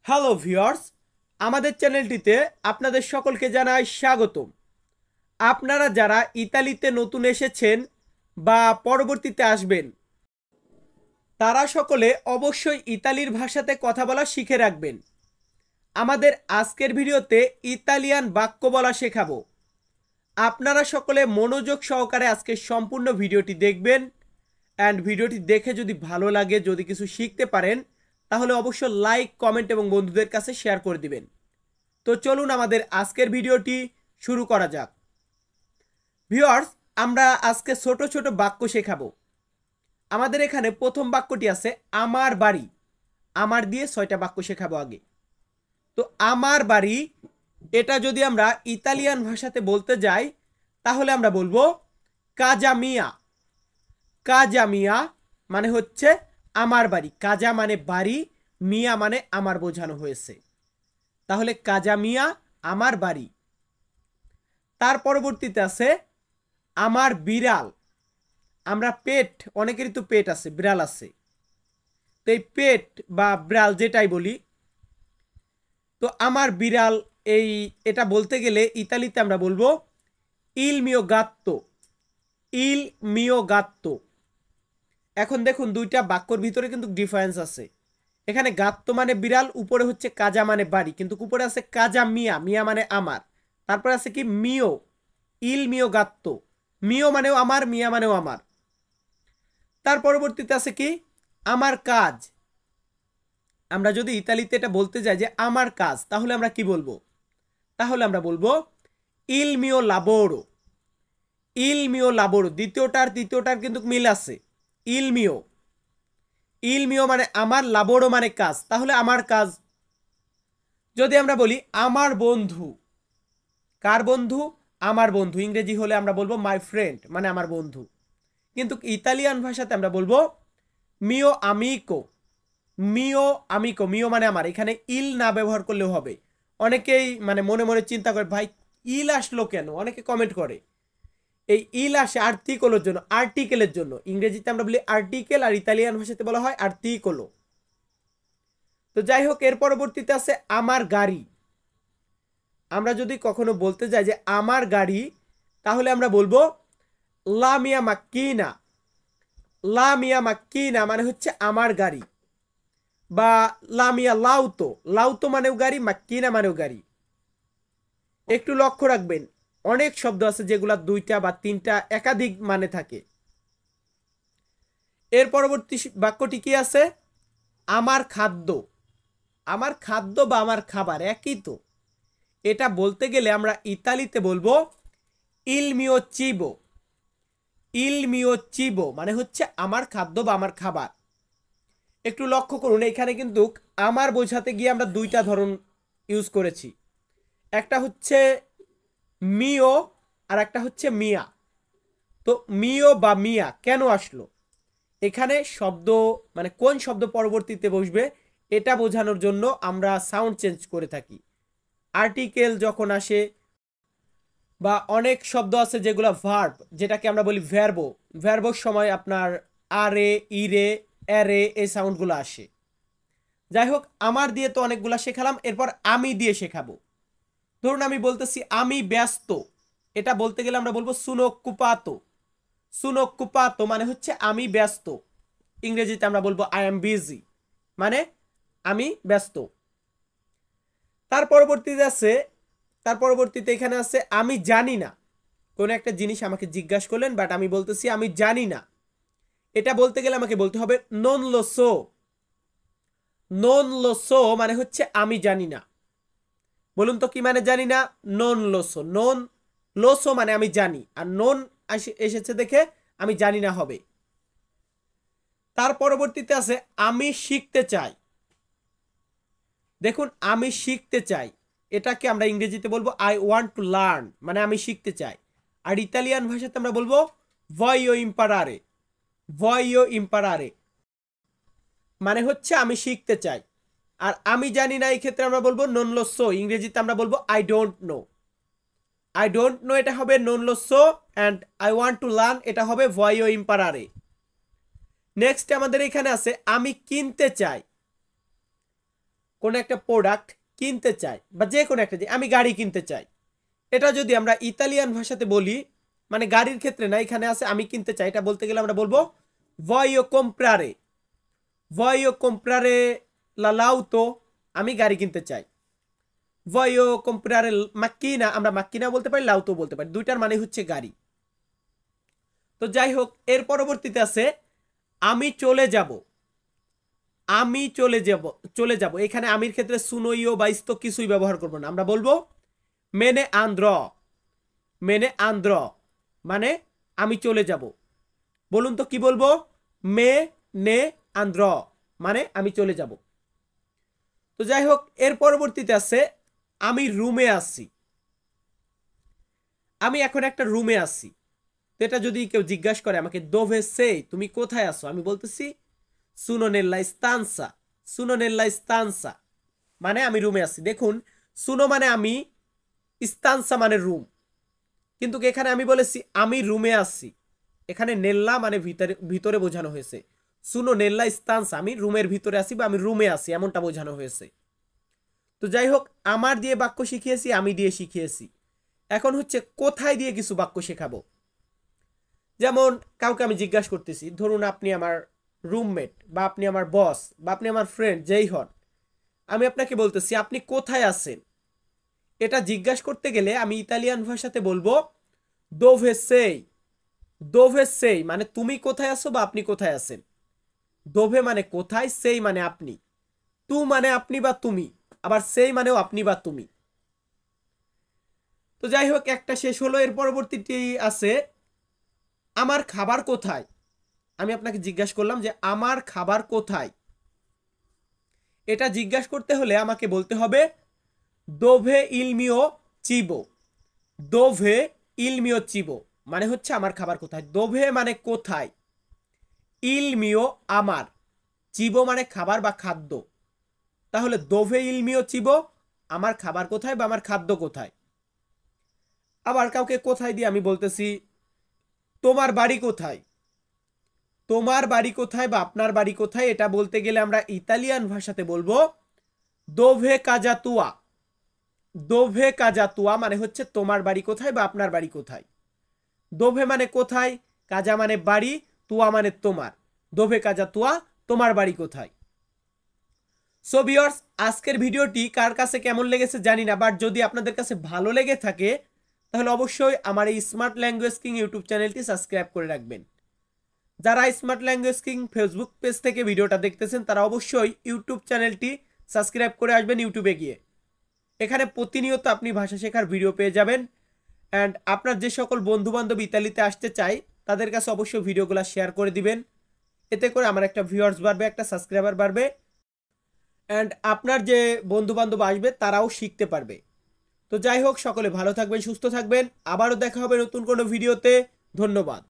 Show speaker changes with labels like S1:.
S1: Hello viewers, আমাদের চ্যানেলটিতে আপনাদের সকলকে জানাই স্বাগতম। আপনারা যারা ইতালিতে নতুন এসেছেন বা পরবর্তীতে আসবেন, তারা সকলে অবশ্যই ইতালির ভাষাতে কথা বলা শিখে রাখবেন। আমাদের আজকের ভিডিওতে ইতালিয়ান বাক্য বলা শেখাবো। আপনারা সকলে মনোযোগ সহকারে আজকের সম্পূর্ণ ভিডিওটি দেখবেন অ্যান্ড ভিডিওটি দেখে যদি ভালো লাগে, যদি কিছু শিখতে পারেন, তাহলে অবশ্যই লাইক, কমেন্ট এবং বন্ধুদের কাছে শেয়ার করে দিবেন। তো চলুন আমাদের আজকের ভিডিওটি শুরু করা যাক। ভিউয়ার্স, আমরা আজকে ছোট ছোট বাক্য শেখাবো। আমাদের এখানে প্রথম বাক্যটি আছে আমার বাড়ি। আমার দিয়ে 6টা বাক্য শেখাবো আগে। তো আমার বাড়ি, এটা যদি আমরা ইতালিয়ান ভাষাতে বলতে যাই তাহলে আমরা বলবো কাজা মিয়া। কাজা মিয়া মানে হচ্ছে আমার বাড়ি। কাজা মানে বাড়ি, মিয়া মানে আমার বোঝানো হয়েছে। তাহলে কাজা মিয়া আমার বাড়ি। তার পরবর্তীতে আছে আমার বিড়াল। আমরা পেট, অনেকেরই তো পেট আছে, বিড়াল আছে, তো এই পেট বা বিড়াল যেটাই বলি, তো আমার বিড়াল, এটা বলতে গেলে ইতালিতে আমরা বলবো ইল মিও গাত্তো। ইল মিও গাত্তো। এখন দেখুন, দুইটা বাক্যর ভিতরে কিন্তু ডিফারেন্স আছে। এখানে গাত্তো মানে বিড়াল, উপরে হচ্ছে কাজা মানে বাড়ি, কিন্তু উপরে আছে কাজা মিয়া। মিয়া মানে আমার। তারপরে আছে কি মিও, ইল মিও গাত্তো। মিও মানেও আমার, মিয়া মানেও আমার। তার পরবর্তীতে আছে কি আমার কাজ। আমরা যদি ইতালিতে এটা বলতে যাই যে আমার কাজ, তাহলে আমরা কি বলবো? তাহলে আমরা বলবো ইল মিও লাবোরো। ইল মিও লাবোরো। দ্বিতীয়টার কিন্তু মিল আছে। ইল মিও, ইল মিও মানে আমার, লাবোরো মানে কাজ, তাহলে আমার কাজ। যদি আমরা বলি আমার বন্ধু, কার বন্ধু? আমার বন্ধু। ইংরেজি হলে আমরা বলবো মাই ফ্রেন্ড, মানে আমার বন্ধু। কিন্তু ইতালিয়ান ভাষাতে আমরা বলবো মিও আমিকো। মিও আমিকো। মিও মানে আমার। এখানে ইল না ব্যবহার করলেও হবে। অনেকেই মানে মনে মনে চিন্তা করে, ভাই ইল আসলো কেন? অনেকে কমেন্ট করে। এই ইল আসে আর্টিকলের জন্য, আর্টিকেলের জন্য। ইংরেজিতে আমরা বলি আর্টিকেল, আর ইতালিয়ান ভাষাতে বলা হয় আর্টিকলো। তো যাই হোক, এর পরবর্তীতে আছে আমার গাড়ি। আমরা যদি কখনো বলতে যাই যে আমার গাড়ি, তাহলে আমরা বলবো লা মিয়া মাক্কিনা। লা মিয়া মাক্কিনা মানে হচ্ছে আমার গাড়ি, বা লা মিয়া লাউতো। লাউতো মানেও গাড়ি, মাক্কিনা মানেও গাড়ি। একটু লক্ষ্য রাখবেন, অনেক শব্দ আছে যেগুলা 2টা বা 3টা একাধিক মানে থাকে। এর পরবর্তী বাক্যটি কি আছে? আমার খাদ্য। আমার খাদ্য বা আমার খাবার একই তো। এটা বলতে গেলে আমরা ইতালিতে বলবো ইল মিও চিবো। ইল মিও চিবো মানে হচ্ছে আমার খাদ্য বা আমার খাবার। একটু লক্ষ্য করুন, এখানে কিন্তু আমার বোঝাতে গিয়ে আমরা 2টা ধরন ইউজ করেছি। একটা হচ্ছে মিও আর একটা হচ্ছে মিয়া। তো মিও বা মিয়া কেন আসলো? এখানে শব্দ মানে কোন শব্দ পরবর্তীতে বসবে এটা বোঝানোর জন্য আমরা সাউন্ড চেঞ্জ করে থাকি। আর্টিকেল যখন আসে, বা অনেক শব্দ আছে যেগুলো ভার্ব, যেটাকে আমরা বলি ভ্যারবো। ভ্যারবোর সময় আপনার আরে, ইরে, এরে এই সাউন্ডগুলো আসে। যাই হোক, আমার দিয়ে তো অনেকগুলা শেখালাম, এরপর আমি দিয়ে শেখাবো। ধরুন আমি বলতেছি আমি ব্যস্ত। এটা বলতে গেলে আমরা বলবো সুনো কুপাতো। সুনো কুপাতো মানে হচ্ছে আমি ব্যস্ত। ইংরেজিতে আমরা বলবো আই এম বিজি, মানে আমি ব্যস্ত। তার পরবর্তীতে এখানে আছে আমি জানি না। কোন একটা জিনিস আমাকে জিজ্ঞাসা করলেন, বাট আমি বলতেছি আমি জানি না। এটা বলতে গেলে আমাকে বলতে হবে নন লো সো। নন লো সো মানে হচ্ছে আমি জানি না। বলুন তো কি মানে জানি না? নন লোসো। নন লোসো মানে আমি জানি, আর নন এসেছে দেখে আমি জানি না হবে। তার পরবর্তীতে আছে আমি শিখতে চাই। দেখুন, আমি শিখতে চাই, এটাকে আমরা ইংরেজিতে বলবো আই ওয়ান্ট টু লার্ন, মানে আমি শিখতে চাই। আর ইতালিয়ান ভাষাতে আমরা বলবো ভয়ো ইম্পারারে। ভয়ো ইম্পারারে মানে হচ্ছে আমি শিখতে চাই। আর আমি জানি না, এই ক্ষেত্রে আমরা বলবো নন লো সো। ইংরেজিতে আমরা বলবো I don't know. I don't know এটা হবে নন লো সো, and I want to learn এটা হবে ভয়ো ইম্পারারে। নেক্সট আমাদের এখানে আছে আমি কিনতে চাই। কোনো একটা প্রোডাক্ট কিনতে চাই বা যে কোনো একটা, যে আমি গাড়ি কিনতে চাই, এটা যদি আমরা ইতালিয়ান ভাষাতে বলি, মানে গাড়ির ক্ষেত্রে না, এখানে আছে আমি কিনতে চাই, এটা বলতে গেলে আমরা বলবো voglio comprare, voglio comprare l'auto, আমি গাড়ি কিনতে চাই। voglio comprare macchina, আমরা macchina বলতে পারি, l'auto বলতে পারি, দুইটার মানে হচ্ছে গাড়ি। তো যাই হোক, এর পরবর্তীতে আছে আমি চলে যাব, আমি চলে যাব, চলে যাব, এখানে আমির ক্ষেত্রে সুনোইও বা ইস্তো কিছুই ব্যবহার করব না, আমরা বলবো মেনে আন্দ্র, মেনে আন্দ্র মানে আমি চলে যাব। বলুন তো কি বলবো? মে নে আন্দ্র মানে আমি চলে যাব। তো যাই হোক, এর পরবর্তীতে আছে আমি রুমে আসি, আমি এখন একটা রুমে আসি। তো এটা যদি কেউ জিজ্ঞাসা করে আমাকে দোভে সে, তুমি কোথায় আসো, আমি বলতেছি সুনো নেল্লা স্তানসা, সুনো নেল্লা স্তানসা মানে আমি রুমে আসি। দেখুন, সুনো মানে আমি, স্তানসা মানে রুম, কিন্তু এখানে আমি বলেছি আমি রুমে আসি, এখানে নেল্লা মানে ভিতরে, ভিতরে বোঝানো হয়েছে। সুনো নেল্লা স্তানসা আমি রুমের ভিতরে আসি বা আমি রুমে আসি, এমনটা বোঝানো হয়েছে। তো যাই হোক, আমার দিয়ে বাক্য শিখিয়েছি, আমি দিয়ে শিখিয়েছি। এখন হচ্ছে কোথায় দিয়ে কিছু বাক্য শেখাবো। যেমন কাউকে আমি জিজ্ঞাসা করতেছি, ধরুন আপনি আমার রুমমেট বা আপনি আমার বস বা আপনি আমার ফ্রেন্ড, যেই হন, আমি আপনাকে বলতেছি আপনি কোথায় আছেন। এটা জিজ্ঞাসা করতে গেলে আমি ইতালিয়ান ভাষাতে বলবো দোভে সেই, দোভে সেই মানে তুমি কোথায় আছো বা আপনি কোথায় আছেন। দোভে মানে কোথায়, সেই মানে আপনি, তু মানে আপনি বা তুমি, আবার সেই মানেও আপনি বা তুমি। তো যাই হোক, একটা শেষ হলো। এর পরবর্তীটি আছে আমার খাবার কোথায়। আমি আপনাকে জিজ্ঞাসা করলাম যে আমার খাবার কোথায়। এটা জিজ্ঞাসা করতে হলে আমাকে বলতে হবে দোভে ইলমিও চিবো, দোভে ইলমিও চিবো মানে হচ্ছে আমার খাবার কোথায়। দোভে মানে কোথায়, ইলমিও আমার, চিবো মানে খাবার বা খাদ্য। তাহলে দোভে ইলমিও চিবো আমার খাবার কোথায় বা আমার খাদ্য কোথায়। আবার কাউকে কোথায় দিয়ে আমি বলতেছি তোমার বাড়ি কোথায়, তোমার বাড়ি কোথায় বা আপনার বাড়ি কোথায়, এটা বলতে গেলে আমরা ইতালিয়ান ভাষাতে বলবো দোভে কাজাতুয়া, দোভে কাজাতুয়া মানে হচ্ছে তোমার বাড়ি কোথায় বা আপনার বাড়ি কোথায়। দোভে মানে কোথায়, কাজা মানে বাড়ি, তুয়া মানে তোমার, দোভে কাজাতুয়া তোমার বাড়ি কোথায়। সো ভিউয়ার্স, আজকের ভিডিওটি কার কাছে কেমন লেগেছে জানি না, বাট যদি আপনাদের কাছে ভালো লেগে থাকে তাহলে অবশ্যই আমার এই স্মার্ট ল্যাঙ্গুয়েজ কিং ইউটিউব চ্যানেলটি সাবস্ক্রাইব করে রাখবেন। যারা smart language king Facebook page থেকে ভিডিওটা দেখতেছেন তারা অবশ্যই ইউটিউব চ্যানেলটি সাবস্ক্রাইব করে আসবেন ইউটিউবে গিয়ে। এখানে প্রতিনিয়ত আপনি ভাষা শেখার ভিডিও পেয়ে যাবেন। অ্যান্ড আপনার যে সকল বন্ধুবান্ধব ইতালিতে আসতে চায় তাদের কাছে অবশ্যই ভিডিওগুলো শেয়ার করে দিবেন। এতে করে আমার একটা ভিউয়ার্স বাড়বে, একটা সাবস্ক্রাইবার বাড়বে, অ্যান্ড আপনার যে বন্ধুবান্ধব আসবে তারাও শিখতে পারবে। তো যাই হোক, সকলে ভালো থাকবেন, সুস্থ থাকবেন, আবারও দেখা হবে নতুন কোনো ভিডিওতে। ধন্যবাদ।